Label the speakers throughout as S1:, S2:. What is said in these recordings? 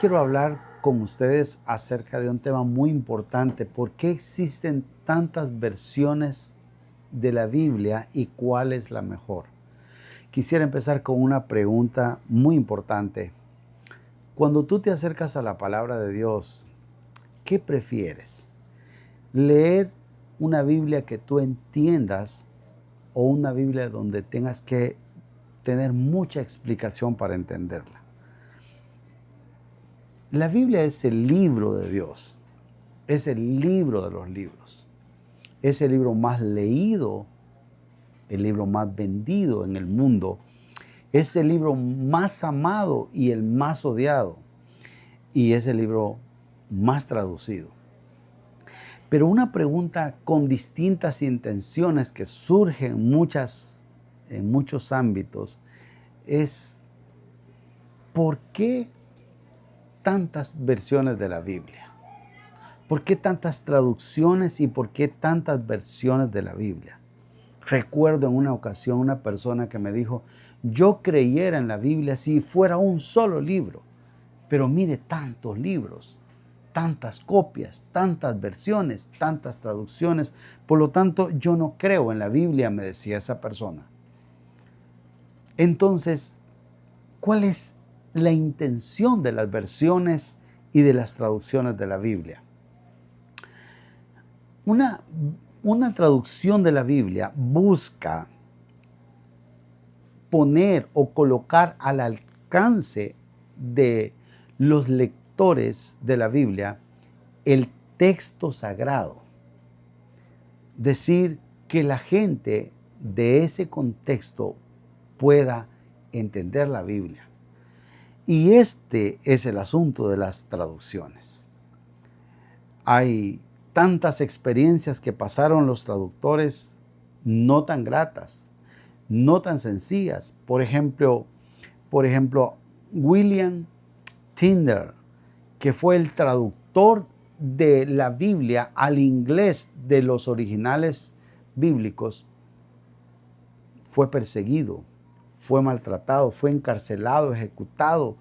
S1: quiero hablar con ustedes acerca de un tema muy importante. ¿Por qué existen tantas versiones de la Biblia y cuál es la mejor? Quisiera empezar con una pregunta muy importante. Cuando tú te acercas a la palabra de Dios, ¿qué prefieres? ¿Leer una Biblia que tú entiendas o una Biblia donde tengas que tener mucha explicación para entenderla? La Biblia es el libro de Dios, es el libro de los libros, es el libro más leído, el libro más vendido en el mundo, es el libro más amado y el más odiado, y es el libro más traducido. Pero una pregunta con distintas intenciones que surge en muchos ámbitos es: ¿por qué tantas versiones de la Biblia? ¿Por qué tantas traducciones y por qué tantas versiones de la Biblia? Recuerdo en una ocasión una persona que me dijo: yo creyera en la Biblia si fuera un solo libro, pero mire tantos libros, tantas copias, tantas versiones, tantas traducciones, por lo tanto yo no creo en la Biblia, me decía esa persona. Entonces, ¿cuál es la intención de las versiones y de las traducciones de la Biblia? Una traducción de la Biblia busca poner o colocar al alcance de los lectores de la Biblia el texto sagrado. Decir que la gente de ese contexto pueda entender la Biblia. Y este es el asunto de las traducciones. Hay tantas experiencias que pasaron los traductores no tan gratas, no tan sencillas. Por ejemplo, William Tyndale, que fue el traductor de la Biblia al inglés de los originales bíblicos, fue perseguido, fue maltratado, fue encarcelado, ejecutado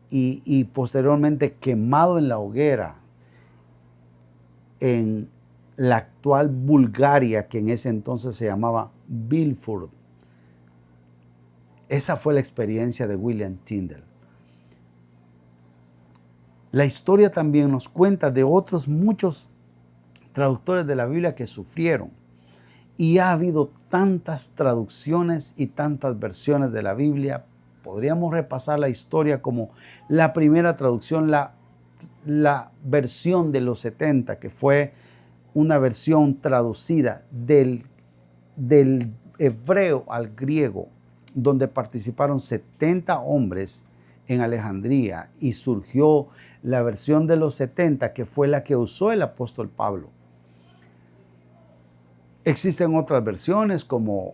S1: y posteriormente quemado en la hoguera en la actual Bulgaria, que en ese entonces se llamaba Bilford. Esa fue la experiencia de William Tyndale. La historia también nos cuenta de otros muchos traductores de la Biblia que sufrieron. Y ha habido tantas traducciones y tantas versiones de la Biblia. Podríamos repasar la historia como la primera traducción, la versión de los 70, que fue una versión traducida del hebreo al griego, donde participaron 70 hombres en Alejandría, y surgió la versión de los 70, que fue la que usó el apóstol Pablo. Existen otras versiones, como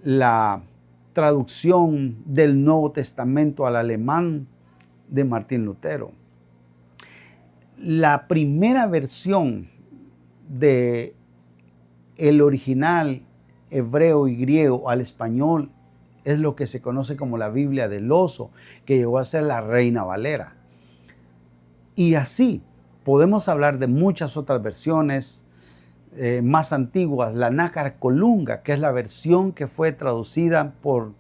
S1: la traducción del Nuevo Testamento al alemán de Martín Lutero. La primera versión de el original hebreo y griego al español es lo que se conoce como la Biblia del Oso, que llegó a ser la Reina Valera. Y así podemos hablar de muchas otras versiones más antiguas. La Nácar Colunga, que es la versión que fue traducida por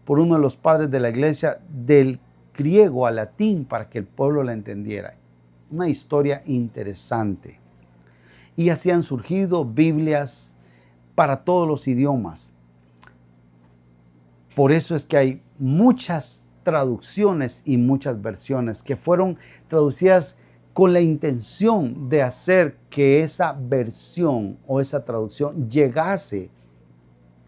S1: uno de los padres de la iglesia del griego al latín para que el pueblo la entendiera. Una historia interesante. Y así han surgido Biblias para todos los idiomas. Por eso es que hay muchas traducciones y muchas versiones que fueron traducidas con la intención de hacer que esa versión o esa traducción llegase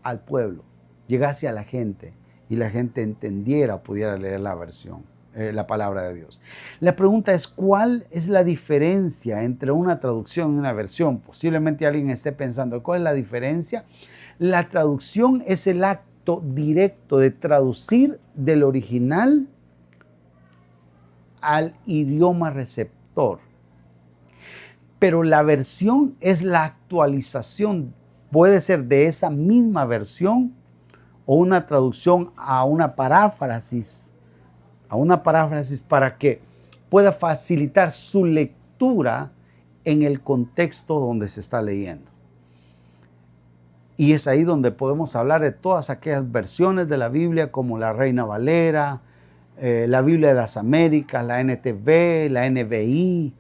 S1: al pueblo, llegase a la gente y la gente entendiera, pudiera leer la versión, la palabra de Dios. La pregunta es: ¿cuál es la diferencia entre una traducción y una versión? Posiblemente alguien esté pensando: ¿cuál es la diferencia? La traducción es el acto directo de traducir del original al idioma receptor. Pero la versión es la actualización, puede ser de esa misma versión o una traducción a una paráfrasis a una paráfrasis para que pueda facilitar su lectura en el contexto donde se está leyendo. Y es ahí donde podemos hablar de todas aquellas versiones de la Biblia como la Reina Valera, la Biblia de las Américas, la NTV, la NBI,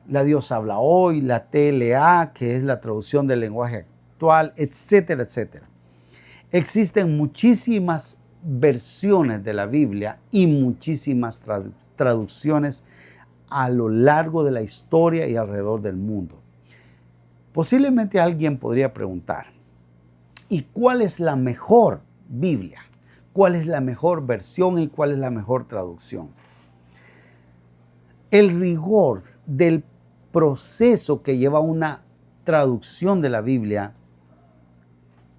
S1: la Dios habla hoy, la TLA, que es la traducción del lenguaje actual, etcétera, etcétera. Existen muchísimas versiones de la Biblia y muchísimas traducciones a lo largo de la historia y alrededor del mundo. Posiblemente alguien podría preguntar, ¿y cuál es la mejor Biblia? ¿Cuál es la mejor versión y cuál es la mejor traducción? El rigor del proceso que lleva una traducción de la Biblia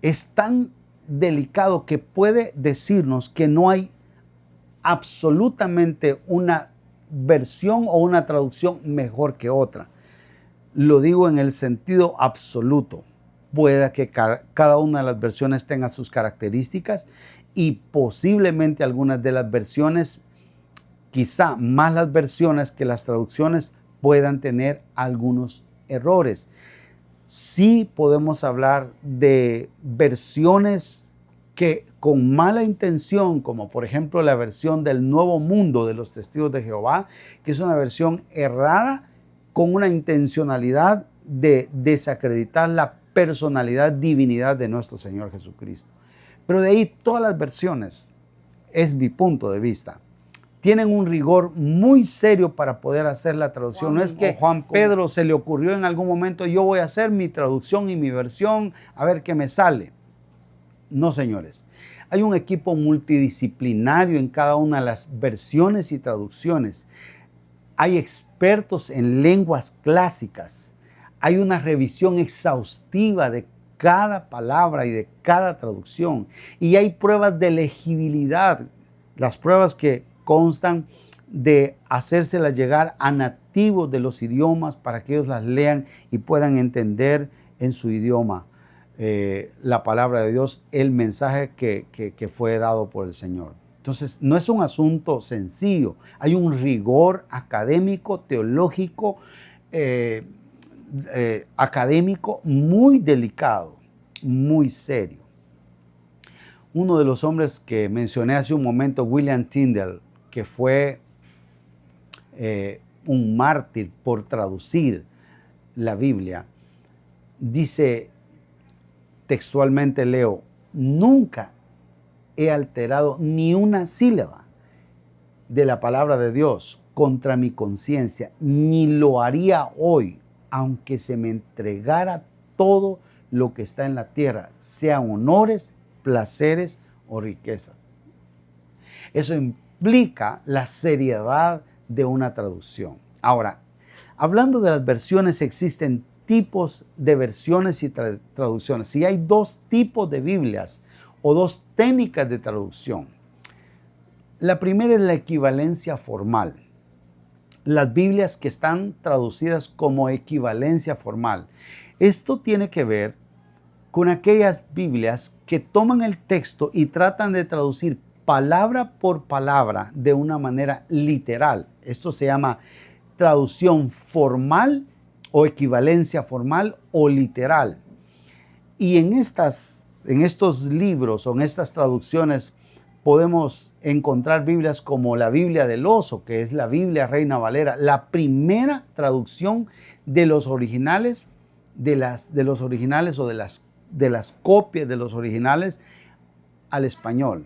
S1: es tan delicado que puede decirnos que no hay absolutamente una versión o una traducción mejor que otra. Lo digo en el sentido absoluto. Puede que cada una de las versiones tenga sus características y posiblemente algunas de las versiones, quizá más las versiones que las traducciones, puedan tener algunos errores. Sí podemos hablar de versiones que con mala intención, como por ejemplo la versión del Nuevo Mundo de los Testigos de Jehová, que es una versión errada con una intencionalidad de desacreditar la personalidad, divinidad de nuestro Señor Jesucristo. Pero de ahí todas las versiones, es mi punto de vista, tienen un rigor muy serio para poder hacer la traducción. No es que Juan Pedro se le ocurrió en algún momento, yo voy a hacer mi traducción y mi versión, a ver qué me sale. No, señores. Hay un equipo multidisciplinario en cada una de las versiones y traducciones. Hay expertos en lenguas clásicas. Hay una revisión exhaustiva de cada palabra y de cada traducción. Y hay pruebas de legibilidad, las pruebas que constan de hacérselas llegar a nativos de los idiomas para que ellos las lean y puedan entender en su idioma la palabra de Dios, el mensaje que fue dado por el Señor. Entonces, no es un asunto sencillo. Hay un rigor académico, teológico, académico muy delicado, muy serio. Uno de los hombres que mencioné hace un momento, William Tyndale, que fue un mártir por traducir la Biblia, dice textualmente, leo, nunca he alterado ni una sílaba de la palabra de Dios contra mi conciencia, ni lo haría hoy, aunque se me entregara todo lo que está en la tierra, sean honores, placeres o riquezas. Eso implica la seriedad de una traducción. Ahora, hablando de las versiones, existen tipos de versiones y traducciones. Si hay dos tipos de Biblias o dos técnicas de traducción. La primera es la equivalencia formal. Las Biblias que están traducidas como equivalencia formal. Esto tiene que ver con aquellas Biblias que toman el texto y tratan de traducir palabra por palabra de una manera literal. Esto se llama traducción formal o equivalencia formal o literal. Y en estos libros o en estas traducciones podemos encontrar Biblias como la Biblia del Oso, que es la Biblia Reina Valera, la primera traducción de los originales, de los originales o de las copias de los originales al español,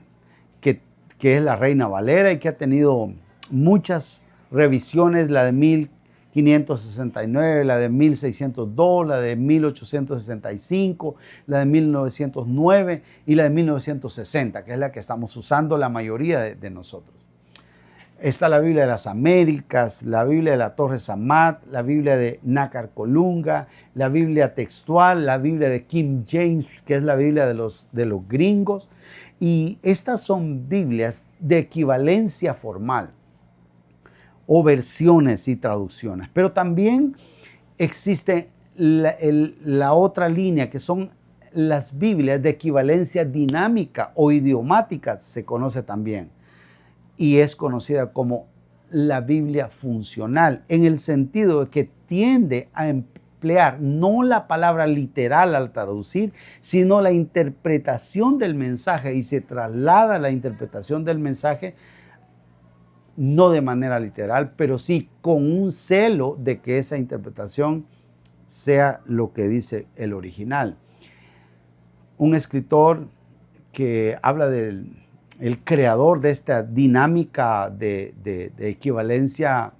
S1: que es la Reina Valera y que ha tenido muchas revisiones, la de 1569, la de 1602, la de 1865, la de 1909 y la de 1960, que es la que estamos usando la mayoría de nosotros. Está la Biblia de las Américas, la Biblia de la Torre Samat, la Biblia de Nácar Colunga, la Biblia textual, la Biblia de King James, que es la Biblia de los gringos. Y estas son Biblias de equivalencia formal o versiones y traducciones. Pero también existe la otra línea, que son las Biblias de equivalencia dinámica o idiomática, se conoce también. y es conocida como la Biblia funcional, en el sentido de que tiende a emplear no la palabra literal al traducir, sino la interpretación del mensaje, y se traslada la interpretación del mensaje no de manera literal, pero sí con un celo de que esa interpretación sea lo que dice el original. Un escritor que habla del creador de esta dinámica de equivalencia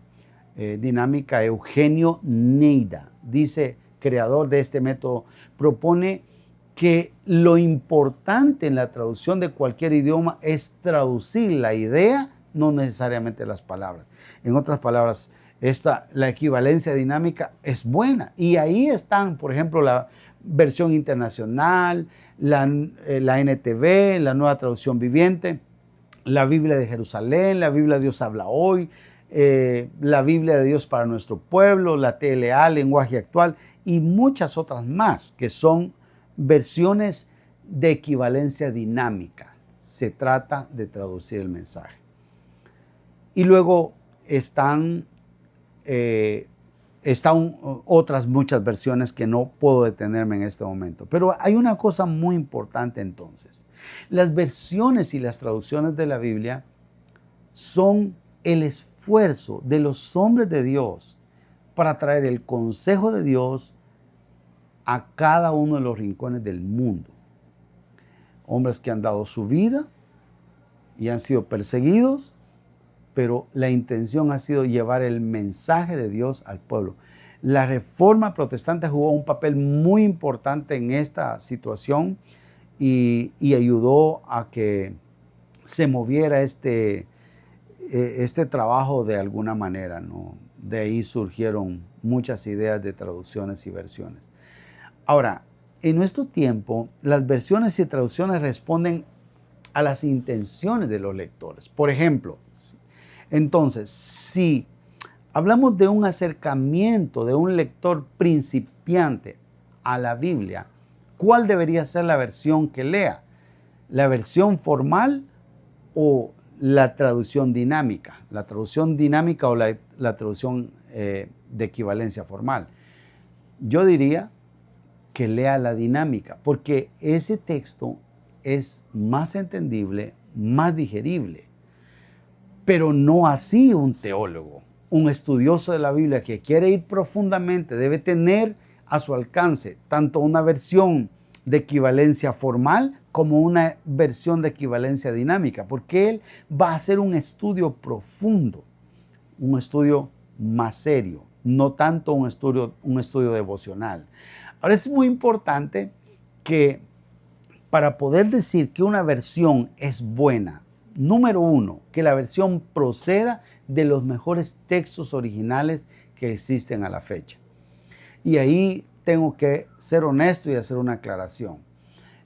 S1: dinámica, Eugenio Neida, dice, creador de este método, propone que lo importante en la traducción de cualquier idioma es traducir la idea, no necesariamente las palabras. En otras palabras, la equivalencia dinámica es buena. Y ahí están, por ejemplo, la versión internacional, la NTV, la Nueva Traducción Viviente, la Biblia de Jerusalén, la Biblia Dios habla hoy, la Biblia de Dios para nuestro pueblo, la TLA, lenguaje actual, y muchas otras más que son versiones de equivalencia dinámica. Se trata de traducir el mensaje. Y luego están otras muchas versiones que no puedo detenerme en este momento. Pero hay una cosa muy importante entonces. Las versiones y las traducciones de la Biblia son el esfuerzo de los hombres de Dios para traer el consejo de Dios a cada uno de los rincones del mundo. Hombres que han dado su vida y han sido perseguidos, pero la intención ha sido llevar el mensaje de Dios al pueblo. La Reforma Protestante jugó un papel muy importante en esta situación y ayudó a que se moviera este trabajo de alguna manera, ¿no? De ahí surgieron muchas ideas de traducciones y versiones. Ahora, en nuestro tiempo, las versiones y traducciones responden a las intenciones de los lectores. Por ejemplo, entonces, si hablamos de un acercamiento de un lector principiante a la Biblia, ¿cuál debería ser la versión que lea? ¿La versión formal o la traducción dinámica? ¿La traducción dinámica o la traducción de equivalencia formal? Yo diría que lea la dinámica, porque ese texto es más entendible, más digerible. Pero no así un teólogo, un estudioso de la Biblia que quiere ir profundamente, debe tener a su alcance tanto una versión de equivalencia formal como una versión de equivalencia dinámica, porque él va a hacer un estudio profundo, un estudio más serio, no tanto un estudio devocional. Ahora es muy importante que para poder decir que una versión es buena, número uno, que la versión proceda de los mejores textos originales que existen a la fecha. Y ahí tengo que ser honesto y hacer una aclaración.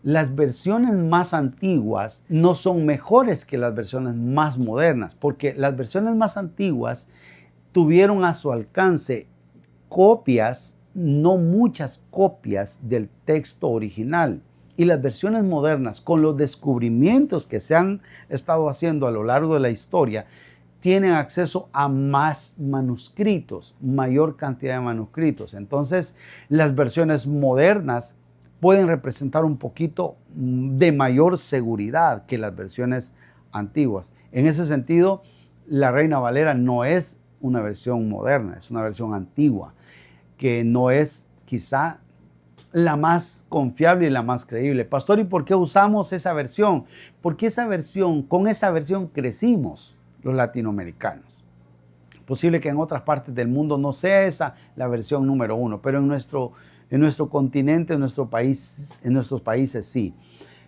S1: Las versiones más antiguas no son mejores que las versiones más modernas, porque las versiones más antiguas tuvieron a su alcance copias, no muchas copias del texto original. Y las versiones modernas, con los descubrimientos que se han estado haciendo a lo largo de la historia, tienen acceso a más manuscritos, mayor cantidad de manuscritos. Entonces, las versiones modernas pueden representar un poquito de mayor seguridad que las versiones antiguas. En ese sentido, la Reina Valera no es una versión moderna, es una versión antigua, que no es quizá la más confiable y la más creíble. Pastor, ¿y por qué usamos esa versión? Porque con esa versión crecimos los latinoamericanos. Posible que en otras partes del mundo no sea esa la versión número uno, pero en nuestro continente, en nuestros países sí.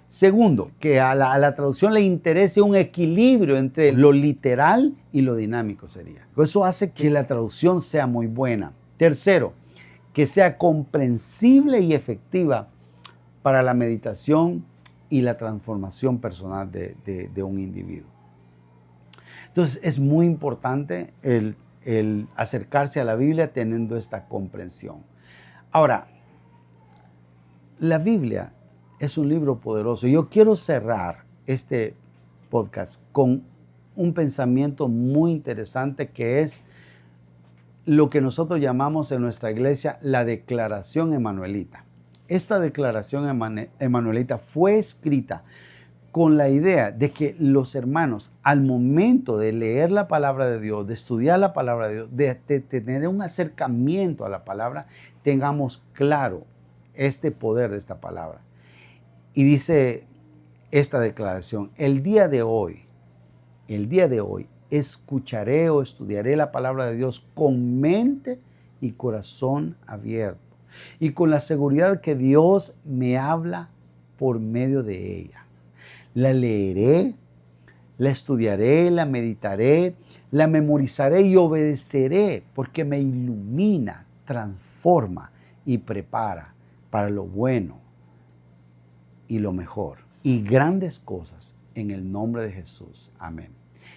S1: Segundo, que a la traducción le interese un equilibrio entre lo literal y lo dinámico sería. Eso hace que la traducción sea muy buena. Tercero, que sea comprensible y efectiva para la meditación y la transformación personal de un individuo. Entonces es muy importante el acercarse a la Biblia teniendo esta comprensión. Ahora, la Biblia es un libro poderoso. Yo quiero cerrar este podcast con un pensamiento muy interesante que es lo que nosotros llamamos en nuestra iglesia la declaración emanuelita. Esta declaración emanuelita fue escrita con la idea de que los hermanos, al momento de leer la palabra de Dios, de estudiar la palabra de Dios, de tener un acercamiento a la palabra, tengamos claro este poder de esta palabra. Y dice esta declaración: el día de hoy, escucharé o estudiaré la palabra de Dios con mente y corazón abierto y con la seguridad que Dios me habla por medio de ella. La leeré, la estudiaré, la meditaré, la memorizaré y obedeceré porque me ilumina, transforma y prepara para lo bueno y lo mejor y grandes cosas en el nombre de Jesús. Amén.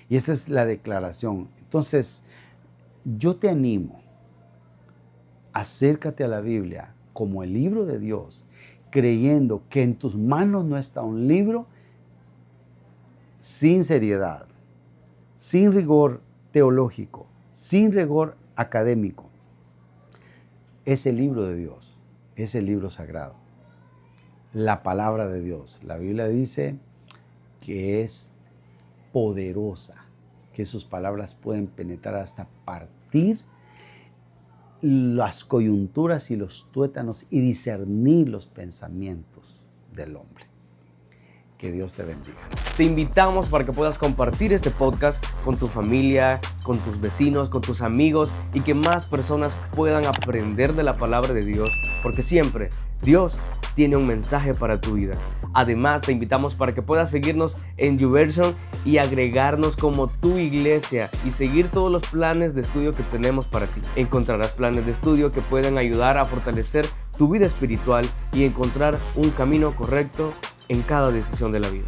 S1: Y esta es la declaración. Entonces, yo te animo, acércate a la Biblia como el libro de Dios, creyendo que en tus manos no está un libro sin seriedad, sin rigor teológico, sin rigor académico. Es el libro de Dios, es el libro sagrado, la palabra de Dios. La Biblia dice que es poderosa, que sus palabras pueden penetrar hasta partir las coyunturas y los tuétanos y discernir los pensamientos del hombre. Que Dios te bendiga.
S2: Te invitamos para que puedas compartir este podcast con tu familia, con tus vecinos, con tus amigos y que más personas puedan aprender de la palabra de Dios, porque siempre Dios tiene un mensaje para tu vida. Además, te invitamos para que puedas seguirnos en YouVersion y agregarnos como tu iglesia y seguir todos los planes de estudio que tenemos para ti. Encontrarás planes de estudio que pueden ayudar a fortalecer tu vida espiritual y encontrar un camino correcto en cada decisión de la vida.